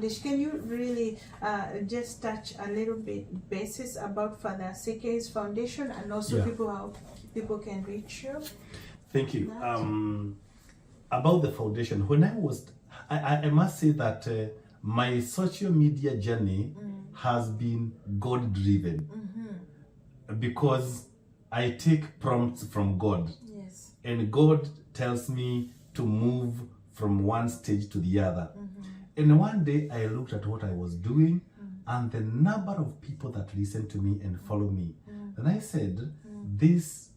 Can you really just touch a little bit basis about Father CK's foundation and also how people can reach you? Thank you. About the foundation, when I must say that my social media journey has been God-driven because I take prompts from God. Yes. And God tells me to move from one stage to the other. And one day I looked at what I was doing and the number of people that listen to me and follow me. And I said, this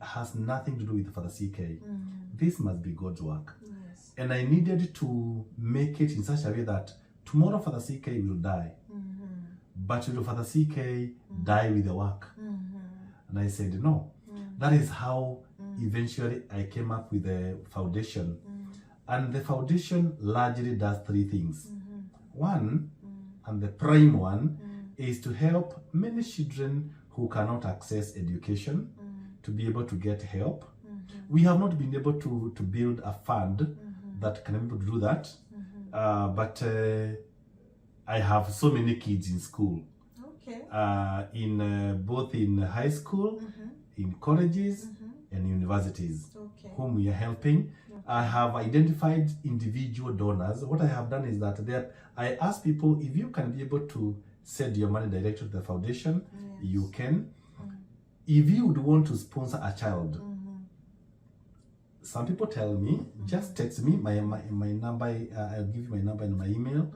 has nothing to do with Father CK. This must be God's work. Yes. And I needed to make it in such a way that tomorrow Father CK will die. But will Father CK die with the work? And I said, no. That is how eventually I came up with the foundation. And the foundation largely does three things. One, and the prime one, is to help many children who cannot access education to be able to get help. We have not been able to build a fund that can be able to do that. But I have so many kids in school. Okay. Both in high school, in colleges, and universities, whom we are helping. I have identified individual donors. What I have done is that I ask people, if you can be able to send your money directly to the foundation, you can. If you would want to sponsor a child, some people tell me, just text me my number, I'll give you my number and my email.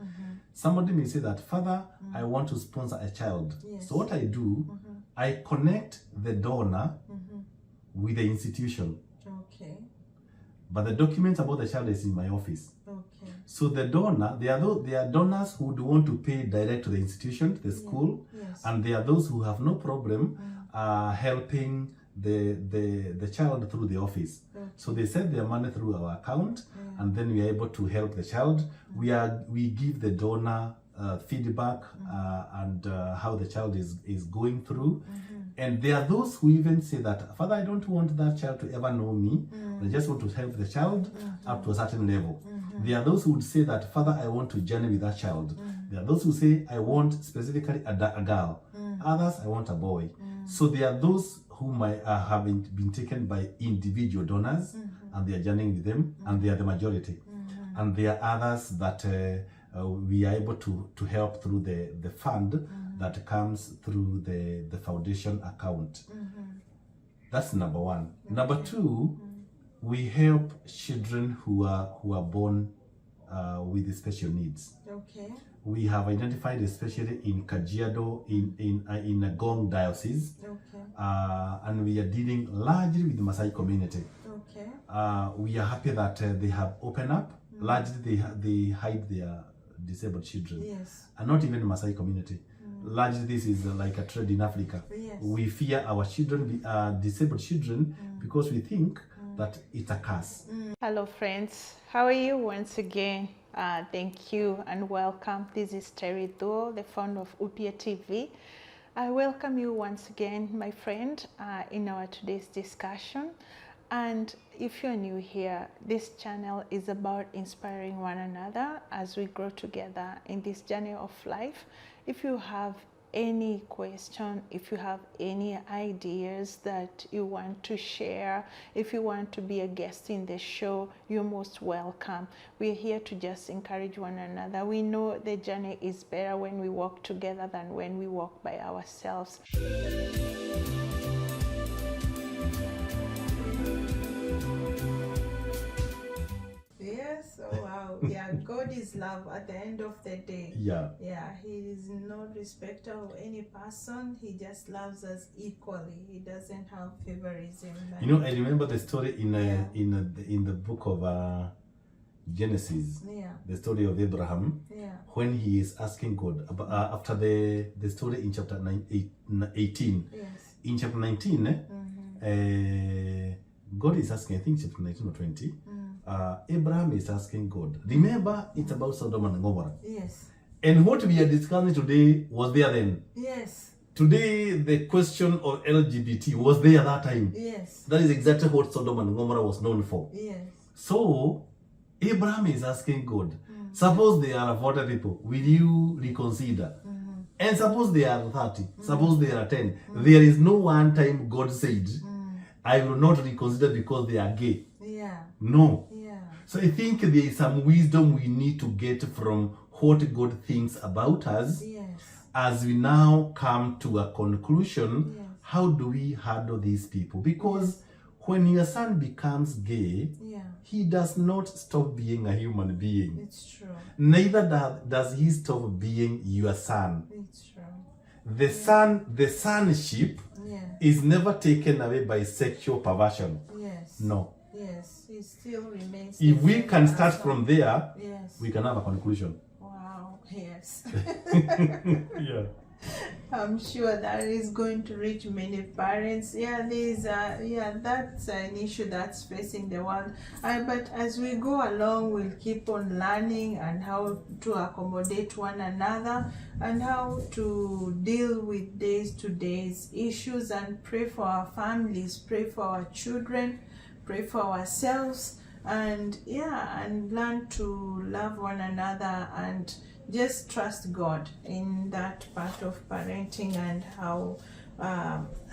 Somebody may say that, Father, I want to sponsor a child. Yes. So what I do, I connect the donor with the institution. Okay. But the documents about the child is in my office. Okay. So the donor, there are donors who would want to pay direct to the institution, to the school, Yes. and there are those who have no problem helping the child through the office. Okay. So they send their money through our account, and then we are able to help the child. We give the donor feedback and how the child is going through. And there are those who even say that, Father, I don't want that child to ever know me. I just want to help the child up to a certain level. There are those who would say that, Father, I want to journey with that child. There are those who say, I want specifically a girl. Others, I want a boy. So there are those who might have been taken by individual donors, and they are journeying with them, and they are the majority. And there are others that we are able to help through the fund that comes through the foundation account. That's number one. Number two, we help children who are born with special needs. Okay. We have identified, especially in Kajiado, in Gong Diocese, and we are dealing largely with the Maasai community. Okay. We are happy that they have opened up. Largely, they hide their disabled children, Yes. and not even the Maasai community. Largely, this is like a trend in Africa. Yes. We fear our children, disabled children, because we think that it's a curse. Hello friends, how are you once again? Thank you and welcome. This is Thuo, the founder of Pt2. I welcome you once again, my friend, in our today's discussion. And if you're new here, this channel is about inspiring one another as we grow together in this journey of life. If you have any question, if you have any ideas that you want to share, if you want to be a guest in the show, you're most welcome. We're here to just encourage one another. We know the journey is better when we walk together than when we walk by ourselves. Yes, oh wow. Yeah, God is love at the end of the day. Yeah. Yeah, He is no respecter of any person. He just loves us equally. He doesn't have favorism. You know, I remember the story in the book of Genesis. Yeah. The story of Abraham. Yeah. When he is asking God about, after the story in chapter 18. Yes. In chapter 19, God is asking, I think chapter 19 or 20. Abraham is asking God. Remember, it's about Sodom and Gomorrah. Yes. And what we are discussing today was there then. Yes. Today, the question of LGBT was there that time. Yes. That is exactly what Sodom and Gomorrah was known for. Yes. So, Abraham is asking God, Suppose they are 40 people, will you reconsider? And suppose they are 30, suppose they are 10. There is no one time God said, I will not reconsider because they are gay. Yeah. No. Yeah. So I think there is some wisdom we need to get from what God thinks about us. Yes. As we now come to a conclusion, Yes. how do we handle these people? Because when your son becomes gay, he does not stop being a human being. It's true. Neither does he stop being your son. It's true. The sonship is never taken away by sexual perversion. Yes. No. Yes, it still remains. If we can start from there, yes, we can have a conclusion. Wow. Yes. Yeah. I'm sure that is going to reach many parents. Yeah, that's an issue that's facing the world. But as we go along, we'll keep on learning and how to accommodate one another and how to deal with day-to-day issues and pray for our families, pray for our children, pray for ourselves, and learn to love one another and just trust God in that part of parenting and how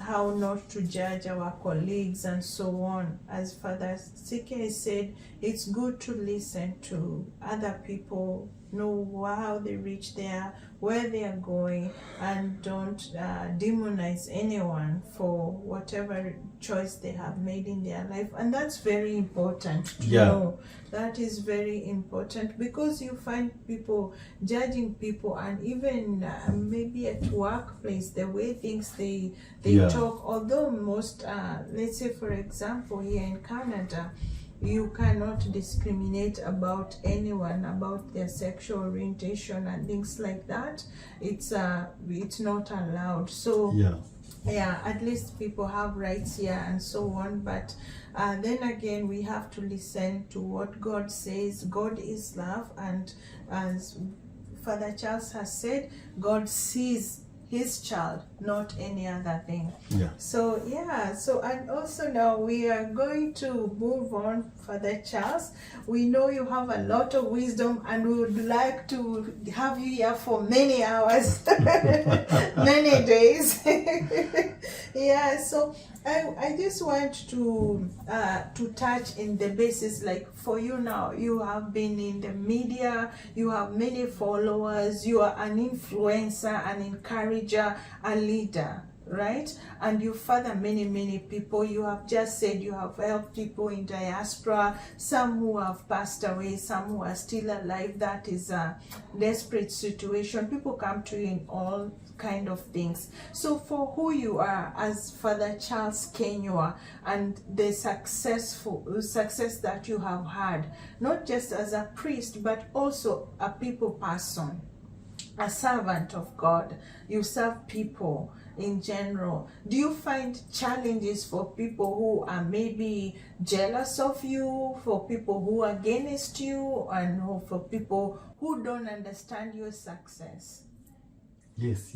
not to judge our colleagues and so on. As Father CK said, it's good to listen to other people, know how they reach there, where they are going, and don't demonize anyone for whatever choice they have made in their life. And that's very important to know. That is very important, because you find people judging people, and even maybe at workplace, the way things they talk, although most let's say for example here in Canada, you cannot discriminate about anyone about their sexual orientation and things like that. It's not allowed. So at least people have rights here and so on. But then again, we have to listen to what God says. God is love, and as Father Charles has said, God sees his child, not any other thing. So and also now we are going to move on, Father Charles. We know you have a lot of wisdom, and we would like to have you here for many hours, many days. So I just want to touch in the basis, like for you now, you have been in the media, you have many followers, you are an influencer, an encourager, a leader, right? And you father many people. You have just said you have helped people in diaspora, some who have passed away, some who are still alive. That is a desperate situation. People come to you in all kind of things. So for who you are as Father Charles Kenywa, and the success that you have had, not just as a priest, but also a people person, a servant of God. You serve people in general. Do you find challenges for people who are maybe jealous of you, for people who are against you, and for people who don't understand your success? Yes.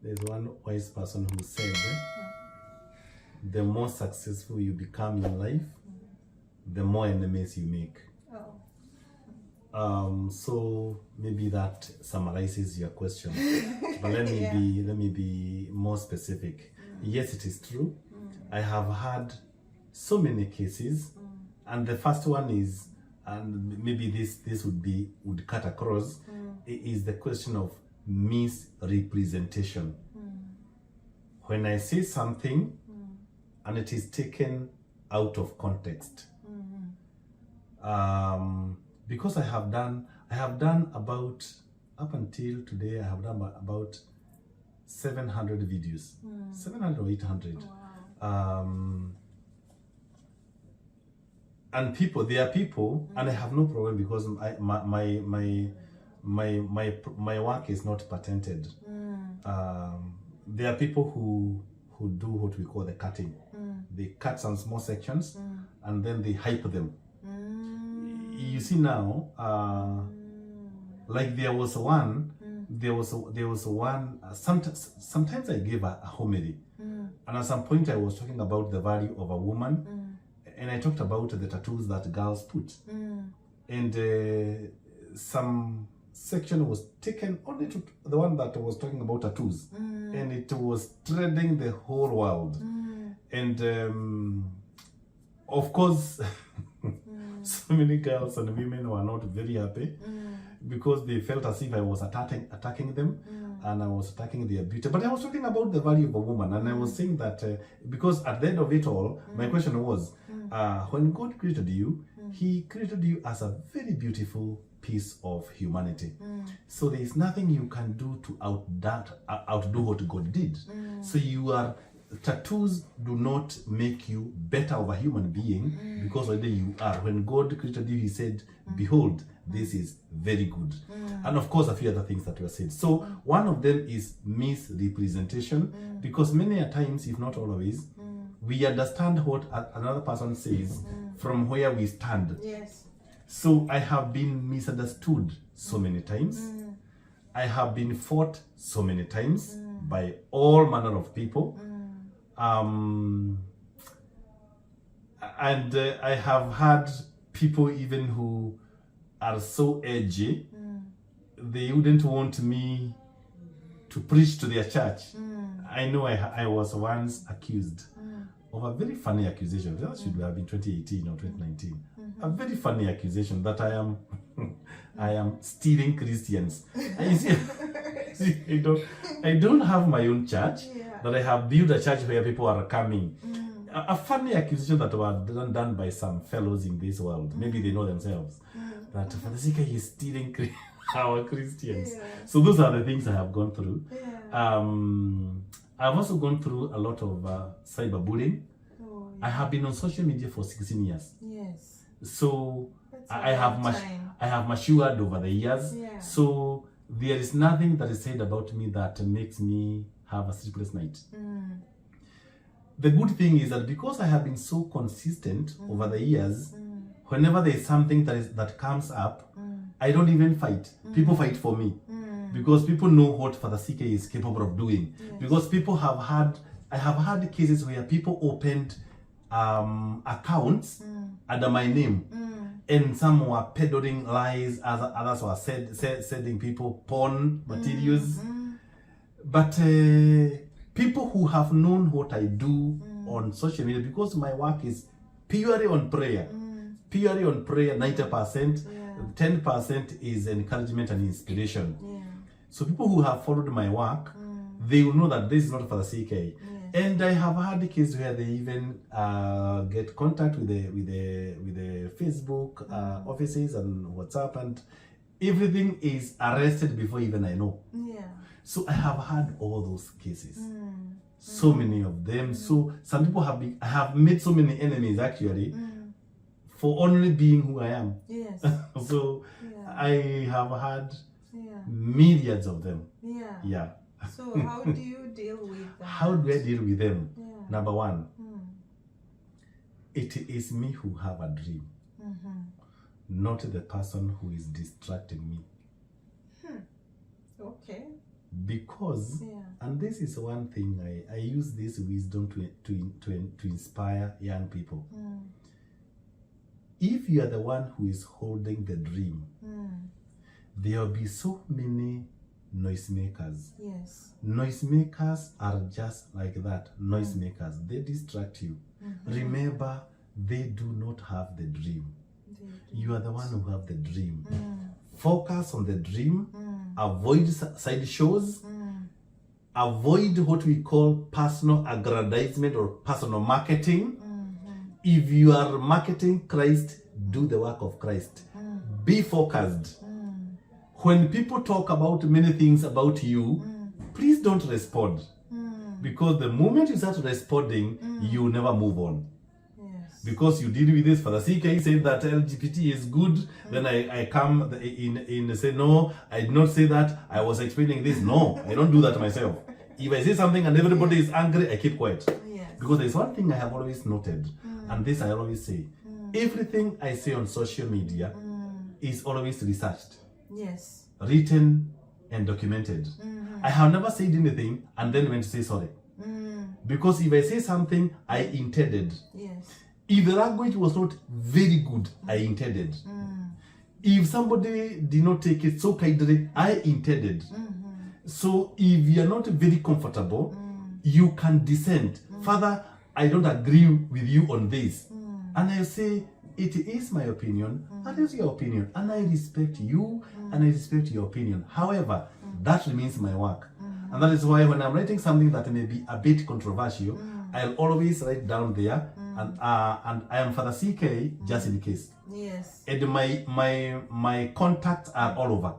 There's one wise person who said, the more successful you become in life, the more enemies you make. So maybe that summarizes your question. But let me be more specific. Yes, it is true. I have had so many cases. And the first one is, and maybe this would cut across, is the question of misrepresentation. When I say something and it is taken out of context, because I have done about, up until today, I have done about 700 videos, 700 or 800. Wow. And there are people, and I have no problem, because my work is not patented. There are people who do what we call the cutting. They cut some small sections and then they hype them. You see now, like there was one. Sometimes I gave a homily, And at some point I was talking about the value of a woman, and I talked about the tattoos that girls put. And some section was taken only to the one that was talking about tattoos, and it was trending the whole world. And of course, so many girls and women were not very happy because they felt as if I was attacking them, and I was attacking their beauty. But I was talking about the value of a woman, and I was saying that because at the end of it all, my question was, when God created you, He created you as a very beautiful piece of humanity. So there is nothing you can do to outdo what God did. So tattoos do not make you better of a human being, because already you are. When God created you, He said, behold, this is very good. And of course a few other things that were said. So one of them is misrepresentation, because many a times, if not always, we understand what another person says from where we stand. Yes. So I have been misunderstood so many times. I have been fought so many times by all manner of people. And I have had people even who are so edgy, they wouldn't want me to preach to their church. I know I was once accused of a very funny accusation. That should have been 2018 or 2019. A very funny accusation that I am stealing Christians. I don't have my own church, that I have built a church where people are coming. A funny accusation that was done by some fellows in this world. Maybe they know themselves. That Father Sika is stealing our Christians. So those are the things I have gone through. I've also gone through a lot of cyberbullying. I have been on social media for 16 years. Yes. So I have matured over the years. So there is nothing that is said about me that makes me have a sleepless night. The good thing is that because I have been so consistent over the years, whenever there is something that comes up, I don't even fight. People fight for me. Because people know what Father CK is capable of doing. Because I have had cases where people opened accounts under my name, and some were peddling lies, others were sending people porn materials. But people who have known what I do on social media, because my work is purely on prayer, 90%, 10% is encouragement and inspiration. So people who have followed my work, they will know that this is not for the CK. And I have had the case where they even get contact with the Facebook offices and WhatsApp, and everything is arrested before even I know. So I have had all those cases, so many of them. So some people I have made so many enemies actually, for only being who I am. So I have had millions of them. So how do you deal with that? How do I deal with them? Number one, it is me who have a dream, not the person who is distracting me. Okay. Because, and this is one thing, I use this wisdom to inspire young people. If you are the one who is holding the dream, there will be so many noisemakers. Noisemakers are just like that. Noisemakers, they distract you. Remember, they do not have the dream. You are the one who have the dream. Focus on the dream. Avoid side shows. Avoid what we call personal aggrandizement or personal marketing. If you are marketing Christ, do the work of Christ. Be focused. When people talk about many things about you, please don't respond. Because the moment you start responding, you never move on. Because you deal with this, Father CK said that LGBT is good, then I come in say, no, I did not say that, I was explaining this. No, I don't do that myself. If I say something and everybody is angry, I keep quiet. Because there's one thing I have always noted, and this I always say, everything I say on social media is always researched, written and documented. I have never said anything and then went to say sorry. Because if I say something, I intended. Yes. If the language was not very good, I intended. If somebody did not take it so kindly, I intended. So if you're not very comfortable, you can dissent. Father, I don't agree with you on this. And I say, it is my opinion, that is your opinion, and I respect you, and I respect your opinion. However, that remains my work. And that is why when I'm writing something that may be a bit controversial, I'll always write down there, and I am Father CK, just in case. Yes. And my contacts are all over,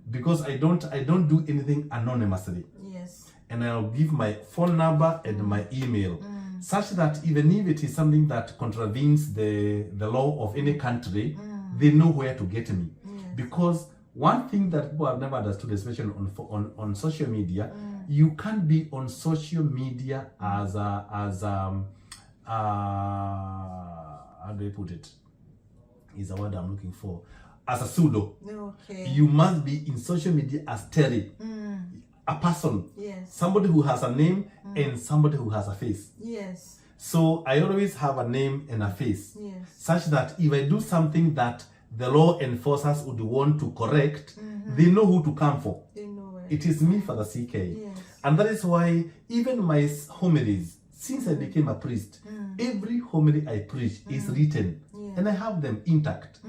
because I don't do anything anonymously. Yes. And I'll give my phone number and my email, such that even if it is something that contravenes the law of any country, they know where to get me. Because one thing that people have never understood, especially on social media, you can't be on social media as how do I put it? Is a word I'm looking for. As a pseudo. Okay. You must be in social media as Terry. A person. Yes. Somebody who has a name and somebody who has a face. Yes. So I always have a name and a face. Yes. Such that if I do something that the law enforcers would want to correct, they know who to come for. They know where. It is me, Father CK. Yes. And that is why even my homilies, since I became a priest, every homily I preach is written. And I have them intact.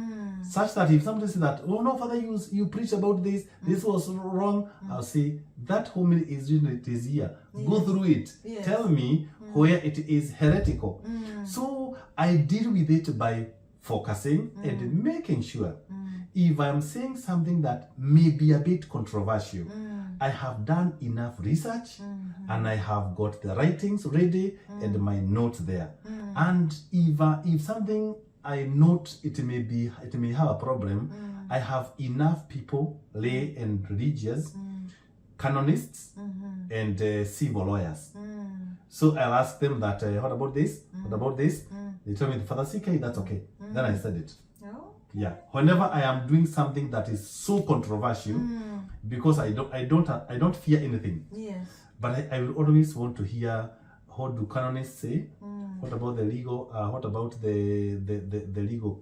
Such that if somebody says that, oh no, Father, you preached about this, this was wrong, I'll say, that homily is written, it is here. Go through it. Yes. Tell me where it is heretical. So I deal with it by focusing and making sure if I'm saying something that may be a bit controversial, I have done enough research and I have got the writings ready and my notes there. And if something I note it may have a problem, I have enough people, lay and religious, canonists, and civil lawyers. So I'll ask them that, what about this? What about this? They tell me, Father CK, that's okay. Then I said it. Oh. Yeah. Whenever I am doing something that is so controversial, because I don't fear anything. Yes. But I will always want to hear, what do canonists say? What about the legal? What about the legal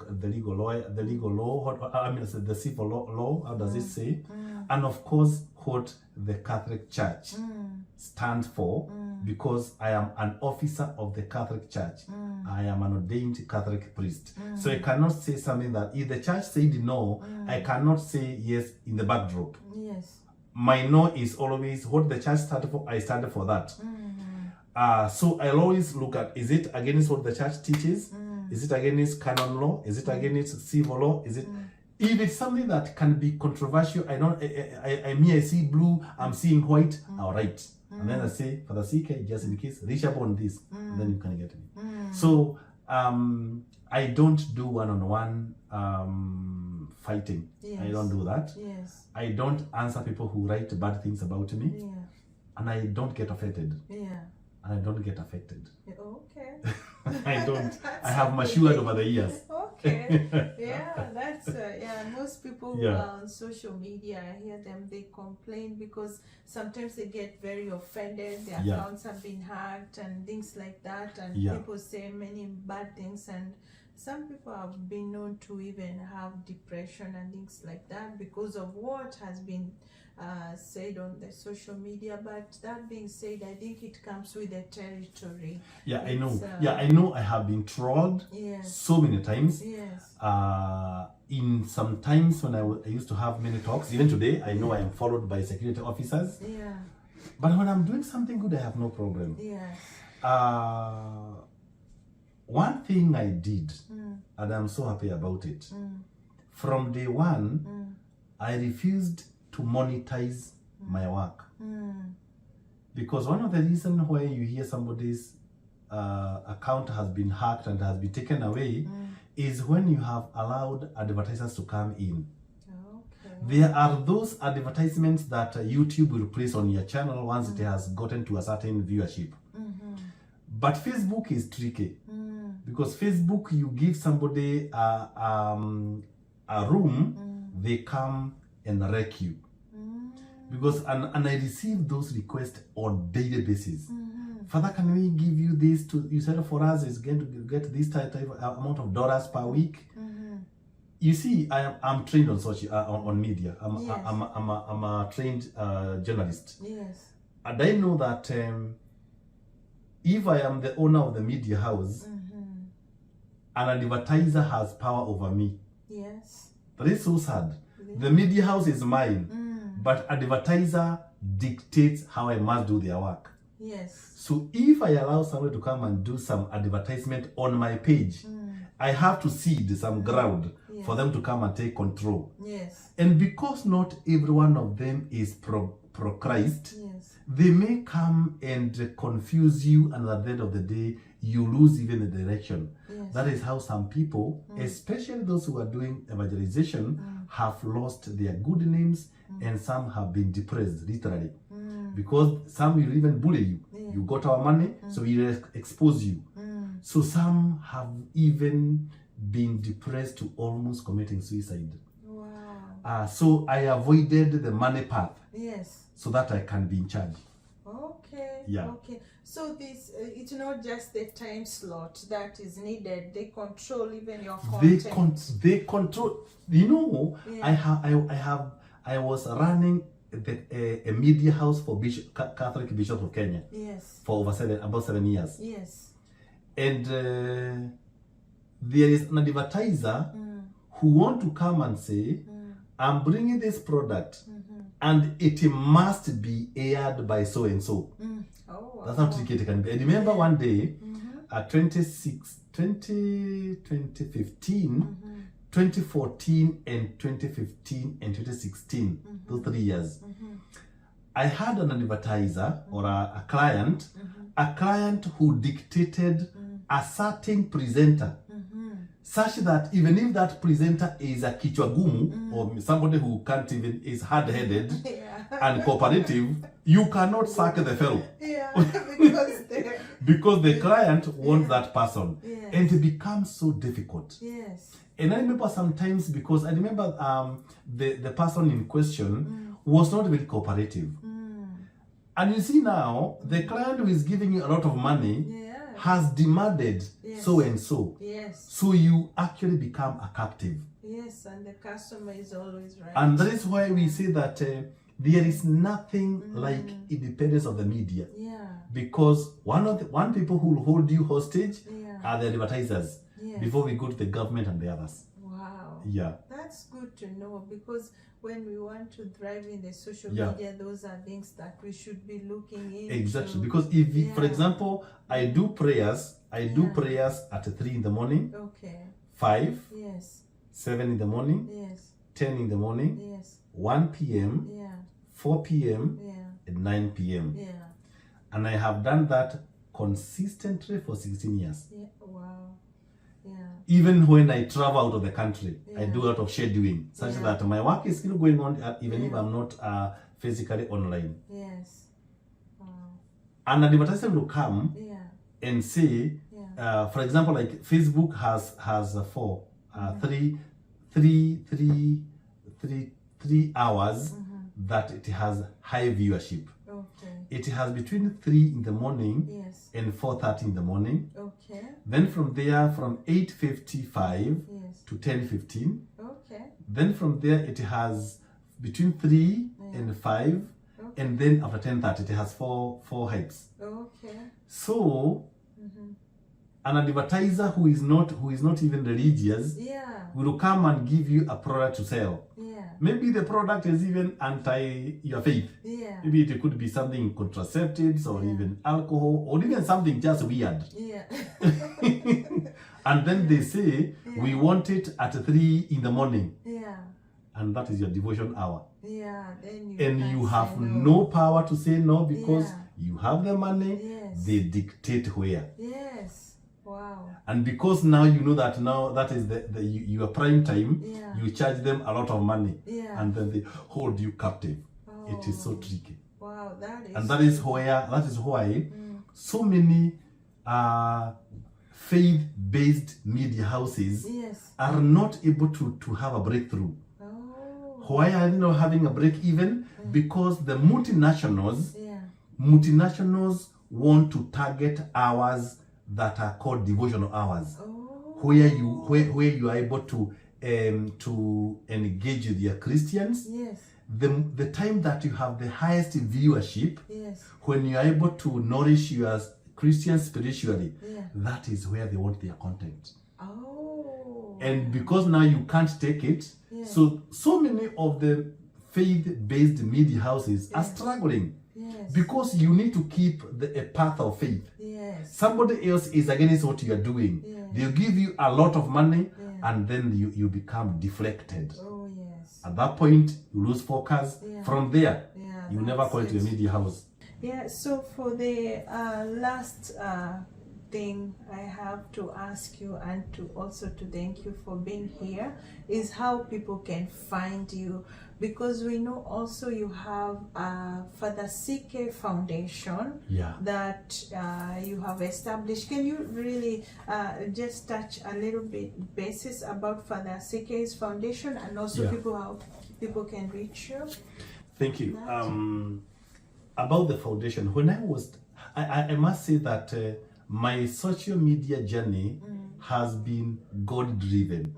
law? What, I mean, the civil law. How does it say? And of course, what the Catholic Church stands for, because I am an officer of the Catholic Church. I am an ordained Catholic priest. So I cannot say something that if the church said no, I cannot say yes in the backdrop. Yes. My no is always what the church started for. I started for that. So I'll always look at, is it against what the church teaches? Is it against canon law? Is it against civil law? Is it? If it's something that can be controversial, I see blue, I'm seeing white, I'll write. And then I say, Father CK, just in case, reach up on this, and then you can get me. So I don't do one-on-one fighting. Yes. I don't do that. Yes. I don't answer people who write bad things about me. Yeah. And I don't get offended. Yeah. And I don't get affected. Okay. I don't. I have matured over the years. Okay. Yeah, that's most people who Yeah. are on social media, I hear them, they complain because sometimes they get very offended, their Yeah. accounts have been hacked and things like that, and Yeah. people say many bad things, and some people have been known to even have depression and things like that because of what has been said on the social media. But that being said, I think it comes with the territory. Yeah, I know. It's, I know. I have been trolled Yes. so many times. Yes. In some times when I used to have many talks, even today, I know I am followed by security officers. Yeah. But when I'm doing something good, I have no problem. Yes. One thing I did, and I'm so happy about it, from day one, I refused to monetize my work. Because one of the reasons why you hear somebody's account has been hacked and has been taken away is when you have allowed advertisers to come in. Okay. There are those advertisements that YouTube will place on your channel once it has gotten to a certain viewership. But Facebook is tricky because Facebook, you give somebody a room, they come and wreck you. Because and I receive those requests on daily basis. Father, can we give you this to, you said for us is going to get this type of amount of dollars per week. You see, I'm trained on social on media. I'm a trained journalist. Yes. And I know that if I am the owner of the media house, and an advertiser has power over me. Yes. That is so sad. The media house is mine, but advertiser dictates how I must do their work. Yes. So if I allow somebody to come and do some advertisement on my page, I have to cede some ground for them to come and take control. Yes. And because not every one of them is pro Christ, they may come and confuse you, and at the end of the day, you lose even the direction. Yes. That is how some people, especially those who are doing evangelization, have lost their good names, and some have been depressed, literally. Because some will even bully you. You got our money, so we expose you. So some have even been depressed to almost committing suicide. Wow. So I avoided the money path. Yes. So that I can be in charge. Okay. Yeah. Okay. So this it's not just the time slot that is needed. They control even your content. They control. You know, I was running a media house for Catholic Bishop of Kenya. Yes. For about 7 years. Yes. And there is an advertiser who want to come and say, I'm bringing this product and it must be aired by so and so. Oh, that's how tricky it can be. I remember one day, 2015, 2014 and 2015 and 2016, those 3 years, I had an advertiser or a client who dictated a certain presenter, such that even if that presenter is a kichwagumu or somebody who can't even, is hard-headed and cooperative, you cannot sack the fellow. Yeah, because the client wants that person. Yes. And it becomes so difficult. Yes. And I remember sometimes, because I remember the person in question was not very cooperative. And you see now, the client who is giving you a lot of money has demanded so and so. Yes. So you actually become a captive. Yes, and the customer is always right. And that is why we say that there is nothing like independence of the media. Yeah. Because one people who will hold you hostage are the advertisers. Yes. Before we go to the government and the others. Wow. Yeah. That's good to know, because when we want to thrive in the social media, those are things that we should be looking into. Exactly. Because if we, for example, I do prayers at 3 in the morning. Okay. 5. Yes. 7 in the morning. Yes. 10 in the morning. Yes. 1 p.m. 4 p.m. and 9 p.m. Yeah. And I have done that consistently for 16 years. Yeah. Wow. Yeah. Even when I travel out of the country, I do a lot of scheduling, such that my work is still going on even if I'm not physically online. Yes. Wow. An advertiser will come and say, for example, like Facebook has 3 hours that it has high viewership. Okay. It has between 3 in the morning and 4:30 in the morning. Okay. Then from there, from 8:55 to 10:15. Okay. Then from there, it has between 3 and 5. Okay. And then after 10:30, it has four hypes. Okay. So an advertiser who is not even religious will come and give you a product to sell. Maybe the product is even anti your faith. Maybe it could be something contraceptives or even alcohol or even something just weird. And then they say, we want it at 3 in the morning. And that is your devotion hour. Then you have no power to say no, because you have the money. They dictate where. Wow. And because now you know that now that is your prime time, you charge them a lot of money, and then they hold you captive. It is so tricky. Wow, that is why so many faith-based media houses are not able to have a breakthrough. Why are they not having a break even? Because the multinationals want to target hours that are called devotional hours, where you are able to engage with your Christians. Yes. The time that you have the highest viewership, Yes. when you are able to nourish your Christians spiritually, Yeah. that is where they want their content. Oh. And because now you can't take it, Yeah. so many of the faith-based media houses are struggling. Yes. Because you need to keep a path of faith. Yes. Somebody else is against what you are doing. Yeah. They'll give you a lot of money, Yeah. and then you become deflected. Oh yes. At that point, you lose focus. Yeah. From there, Yeah. you never call it to a media house. Yeah. So for the last thing I have to ask you, and to also to thank you for being here, is how people can find you, because we know also you have Father CK Foundation. Yeah. That you have established. Can you really just touch a little bit basis about Father CK's foundation, and also Yeah. how people can reach you? Thank you. About the foundation, when I must say that my social media journey has been God-driven,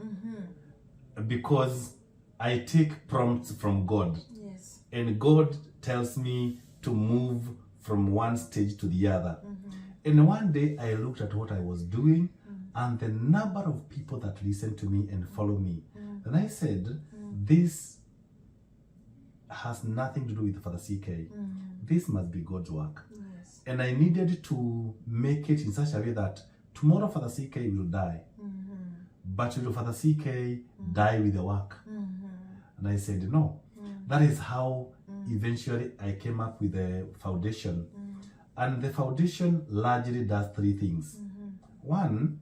because I take prompts from God, Yes. and God tells me to move from one stage to the other. And one day I looked at what I was doing and the number of people that listen to me and follow me. And I said, this has nothing to do with Father CK. This must be God's work. Yes. And I needed to make it in such a way that tomorrow Father CK will die. But will Father CK die with the work? And I said, no. That is how eventually I came up with the foundation. And the foundation largely does three things. One,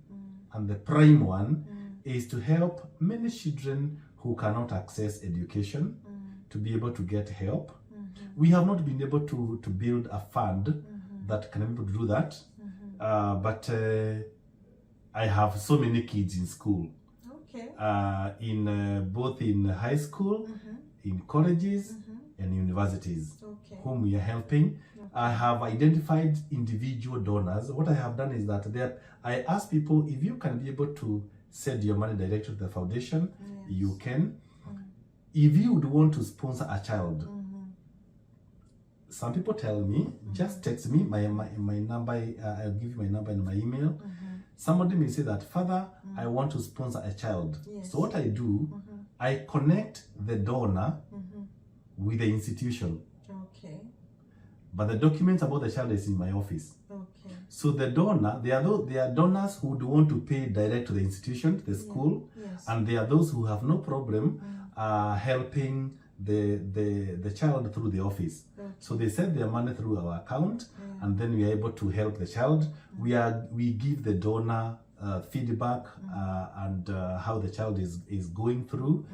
and the prime one, is to help many children who cannot access education to be able to get help. We have not been able to build a fund that can be able to do that. But I have so many kids in school. Okay. Both in high school, in colleges, and universities, Okay. whom we are helping. I have identified individual donors. What I have done is that I ask people, if you can be able to send your money directly to the foundation, you can. If you would want to sponsor a child, some people tell me, just text me my number. I'll give you my number and my email. Somebody may say that, Father, I want to sponsor a child. Yes. So what I do, I connect the donor with the institution. Okay. But the documents about the child is in my office. Okay. So the donor, there are donors who would want to pay direct to the institution, the school, Yes. and there are those who have no problem helping the child through the office. Okay. So they send their money through our account, and then we are able to help the child. We give the donor feedback and how the child is going through.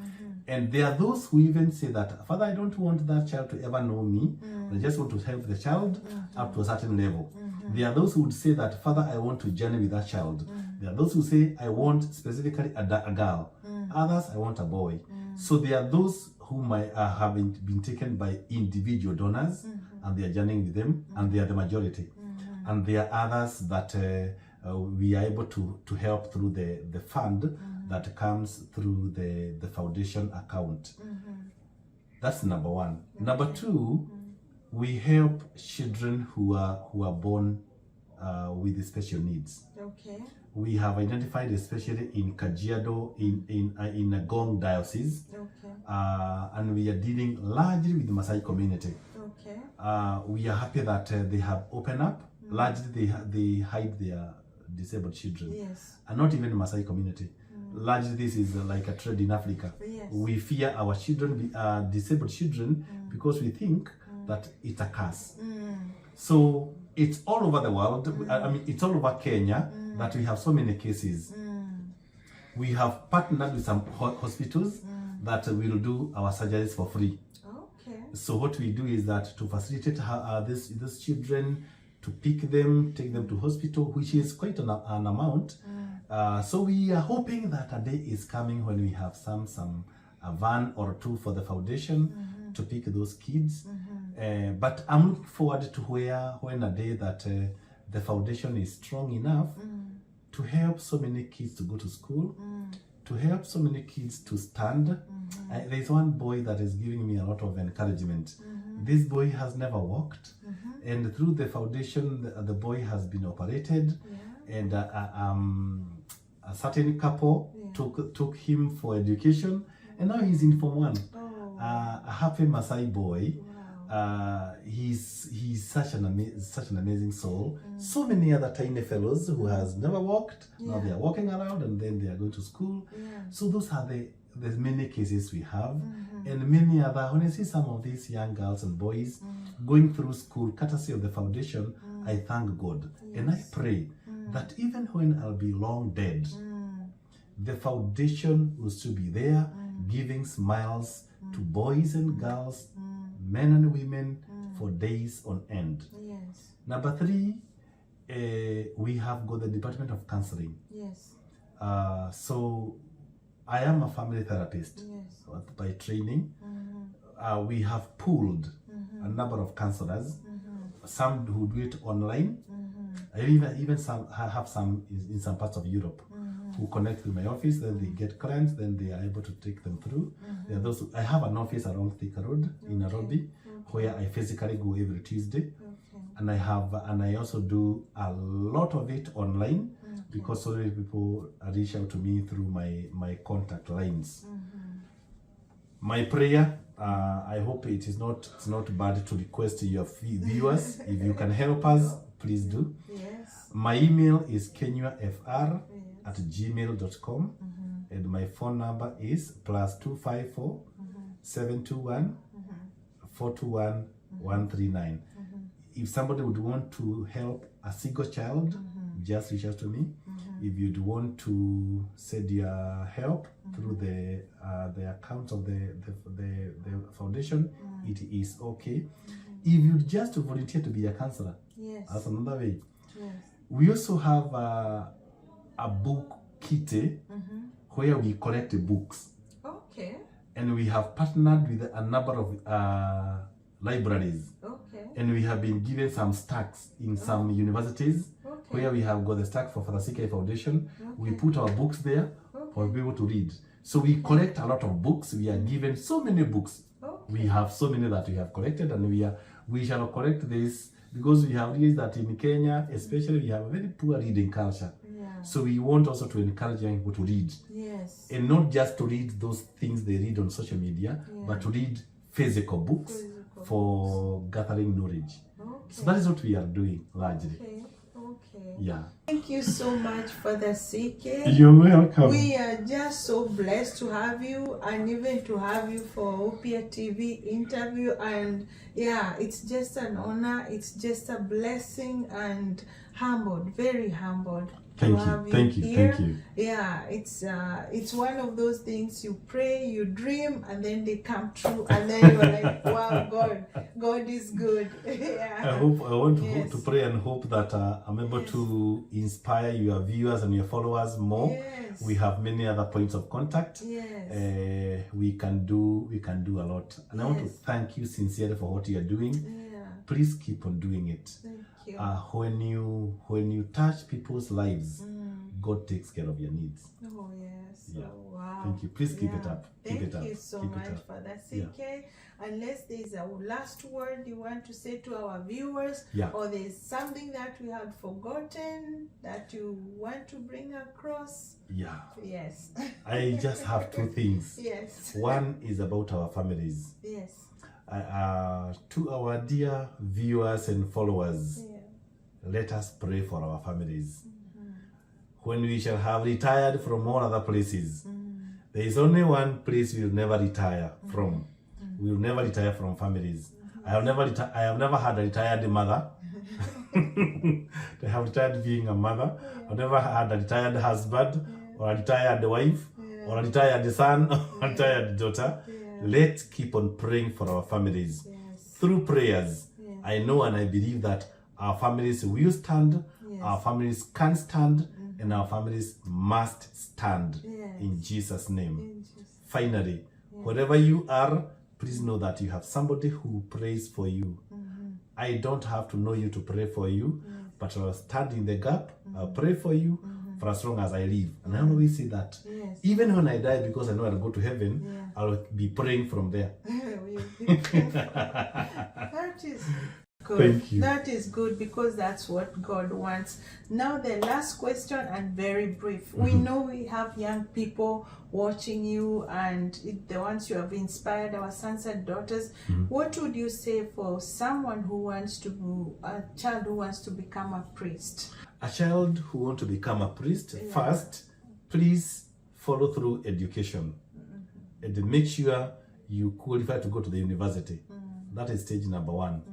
And there are those who even say that, Father, I don't want that child to ever know me. I just want to help the child up to a certain level. There are those who would say that, Father, I want to journey with that child. There are those who say, I want specifically a girl. Others, I want a boy. So there are those who might have been taken by individual donors, and they are journeying with them, and they are the majority. And there are others that we are able to help through the fund that comes through the foundation account. That's number one. Number two, we help children who are born with special needs. Okay. We have identified, especially in Kajiado, in a Gong diocese, Okay. and we are dealing largely with the Maasai community. Okay. We are happy that they have opened up. Largely, they hide their disabled children, Yes. and not even the Maasai community. Largely, this is like a trend in Africa. Yes. We fear our children, disabled children, because we think that it's a curse. So it's all over the world. I mean, it's all over Kenya that we have so many cases. We have partnered with some hospitals that will do our surgeries for free. Okay. So what we do is that to facilitate these children, to pick them, take them to hospital, which is quite an amount. So we are hoping that a day is coming when we have a van or two for the foundation to pick those kids. But I'm looking forward to when a day that the foundation is strong enough to help so many kids to go to school, to help so many kids to stand. There's one boy that is giving me a lot of encouragement. This boy has never walked, and through the foundation, the boy has been operated, and a certain couple took him for education, and now he's in Form 1. A happy Maasai boy. He's such an amazing soul. So many other tiny fellows who has never walked, now they are walking around, and then they are going to school. So those are the many cases we have, and many other. When I see some of these young girls and boys going through school courtesy of the foundation, I thank God, and I pray that even when I'll be long dead, the foundation will still be there, giving smiles to boys and girls, men and women, for days on end. Number 3, we have got the Department of Counseling. So I am a family therapist by training. We have pooled a number of counselors, some who do it online. I even have some in some parts of Europe who connect with my office, then they get clients, then they are able to take them through. There are those I have an office around Thika Road in Nairobi, where I physically go every Tuesday, and I also do a lot of it online, because so many people reach out to me through my contact lines. My prayer, I hope it's not bad to request to your viewers, if you can help us, please do. My email is kenyafr@gmail.com, and my phone number is +254 721 421 139. If somebody would want to help a single child, just reach out to me. If you'd want to send your help through the account of the foundation, it is okay. If you just volunteer to be a counselor, that's another way. We also have a book kit where we collect books. And we have partnered with a number of libraries. And we have been given some stacks in some universities, where we have got the stack for the CK Foundation. We put our books there for people to read. So we collect a lot of books. We are given so many books. We have so many that we have collected, and we shall collect this, because we have realized that in Kenya, especially, we have a very poor reading culture. So we want also to encourage young people to read. And not just to read those things they read on social media, but to read physical books for gathering knowledge. So that is what we are doing largely. Thank you so much for the CK. You're welcome. We are just so blessed to have you, and even to have you for Upia TV interview. And it's just an honor. It's just a blessing, and humbled, very humbled. Thank you. It's one of those things you pray, you dream, and then they come true, and then you're like, wow, God is good. I want to pray and hope that I'm able to inspire your viewers and your followers more. We have many other points of contact. We can do a lot, and I want to thank you sincerely for what you are doing. Please keep on doing it. When you touch people's lives, God takes care of your needs. Wow. Thank you. Please keep it up. Thank you so much for that, CK. Unless there's a last word you want to say to our viewers, or there's something that we had forgotten that you want to bring across. I just have 2 things. One is about our families. To our dear viewers and followers, let us pray for our families. When we shall have retired from all other places, there is only one place we will never retire from. We will never retire from families. I have never had a retired mother. I have retired being a mother. I've never had a retired husband, or a retired wife, or a retired son, or a retired daughter. Let's keep on praying for our families. Through prayers, I know and I believe that our families will stand, our families can stand, and our families must stand in Jesus' name. Finally, wherever you are, please know that you have somebody who prays for you. I don't have to know you to pray for you, but I'll stand in the gap, I'll pray for you for as long as I live. And I always say that. Yes. Even when I die, because I know I'll go to heaven, I'll be praying from there. That is good. Thank you. That is good, because that's what God wants. Now the last question, and very brief. We know we have young people watching you, and the ones you have inspired, our sons and daughters. What would you say for someone who wants to, a child who wants to become a priest? A child who wants to become a priest, first, please follow through education and make sure you qualify to go to the university. That is stage number one.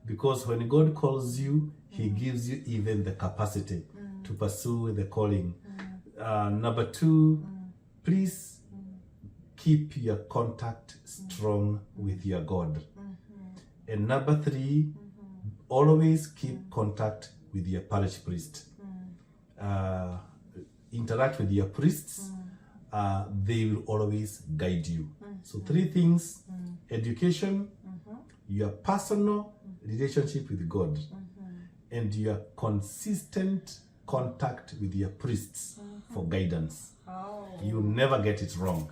Because when God calls you, He gives you even the capacity to pursue the calling. Number two, please keep your contact strong with your God. And number three, always keep contact with your parish priest. Interact with your priests. They will always guide you. So three things: education, your personal relationship with God, and your consistent contact with your priests for guidance. You never get it wrong.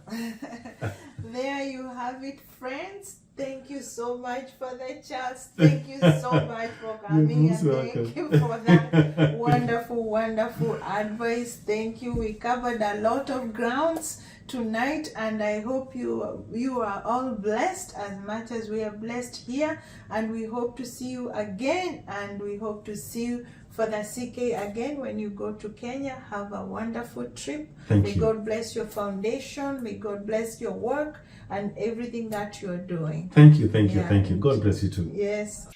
There you have it, friends. Thank you so much for the chance. Thank you so much for coming, and thank you for that wonderful advice. Thank you. We covered a lot of grounds tonight, and I hope you are all blessed as much as we are blessed here, and we hope to see you again, and we hope to see you for the CK again when you go to Kenya. Have a wonderful trip. Thank May you. God bless your foundation. May God bless your work and everything that you're doing. Thank you. Yeah. God bless you too. Yes.